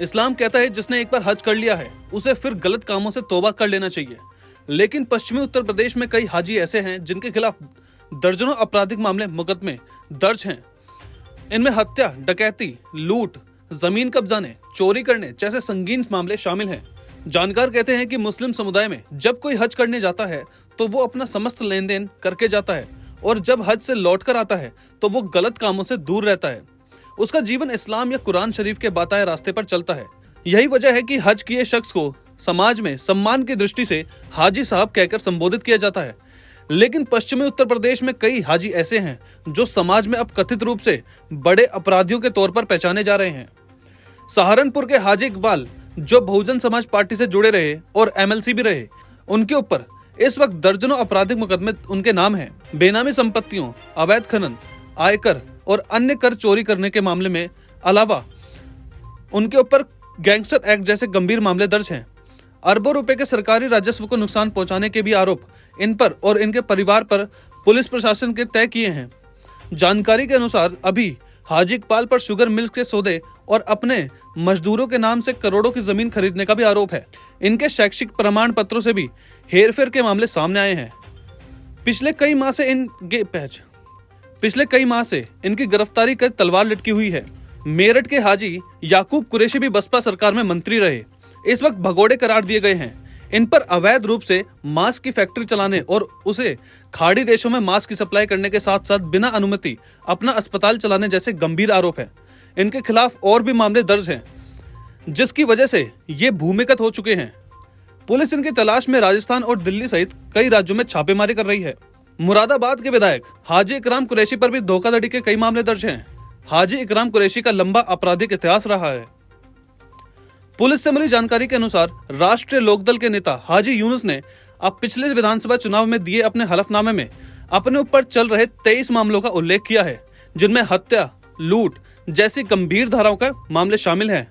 इस्लाम कहता है जिसने एक बार हज कर लिया है उसे फिर गलत कामों से तौबा कर लेना चाहिए। लेकिन पश्चिमी उत्तर प्रदेश में कई हाजी ऐसे हैं जिनके खिलाफ दर्जनों आपराधिक मामले मुकदमे दर्ज हैं। इनमें हत्या, डकैती, लूट, जमीन कब्जाने, चोरी करने जैसे संगीन मामले शामिल हैं। जानकार कहते हैं कि मुस्लिम समुदाय में जब कोई हज करने जाता है तो वो अपना समस्त लेन देन करके जाता है और जब हज से लौट कर आता है तो वो गलत कामों से दूर रहता है। उसका जीवन इस्लाम या कुरान शरीफ के बताए रास्ते पर चलता है। यही वजह है कि हज किए शख्स को समाज में सम्मान की दृष्टि से हाजी साहब कहकर संबोधित किया जाता है। लेकिन पश्चिमी उत्तर प्रदेश में कई हाजी ऐसे हैं जो समाज में अब कथित रूप से बड़े अपराधियों के तौर पर पहचाने जा रहे हैं। सहारनपुर के हाजी इकबाल, जो बहुजन समाज पार्टी से जुड़े रहे और एमएलसी भी रहे, उनके ऊपर इस वक्त दर्जनों आपराधिक मुकदमे उनके नाम हैं। बेनामी संपत्तियों, अवैध खनन, आयकर और अन्य कर चोरी करने के मामले में अलावा उनके ऊपर गैंगस्टर एक्ट जैसे गंभीर मामले दर्ज हैं। अरबों रुपए के सरकारी राजस्व को नुकसान पहुंचाने के भी आरोप इन पर और इनके परिवार पर पुलिस प्रशासन के तय किए हैं। जानकारी के अनुसार अभी हाजी इकबाल पर शुगर मिल्क के सौदे और अपने मजदूरों के नाम से करोड़ों की जमीन खरीदने का भी आरोप है। इनके शैक्षिक प्रमाण पत्रों से भी हेरफेर के मामले सामने आए हैं। पिछले कई माह से इनकी गिरफ्तारी कर तलवार लटकी हुई है। मेरठ के हाजी याकूब कुरैशी भी बसपा सरकार में मंत्री रहे, इस वक्त भगोड़े करार दिए गए हैं। इन पर अवैध रूप से मास्क की फैक्ट्री चलाने और उसे खाड़ी देशों में मास्क की सप्लाई करने के साथ साथ बिना अनुमति अपना अस्पताल चलाने जैसे गंभीर आरोप है। इनके खिलाफ और भी मामले दर्ज हैं, जिसकी वजह से ये भूमिगत हो चुके हैं। पुलिस इनकी तलाश में राजस्थान और दिल्ली सहित कई राज्यों में छापेमारी कर रही है। मुरादाबाद के विधायक हाजी इकराम कुरैशी पर भी धोखाधड़ी के कई मामले दर्ज हैं। हाजी इकराम कुरैशी का लंबा आपराधिक इतिहास रहा है। पुलिस से मिली जानकारी के अनुसार राष्ट्रीय लोकदल के नेता हाजी यूनुस ने अब पिछले विधानसभा चुनाव में दिए अपने हलफनामे में अपने ऊपर चल रहे 23 मामलों का उल्लेख किया है, जिनमें हत्या, लूट जैसी गंभीर धाराओं का मामले शामिल हैं।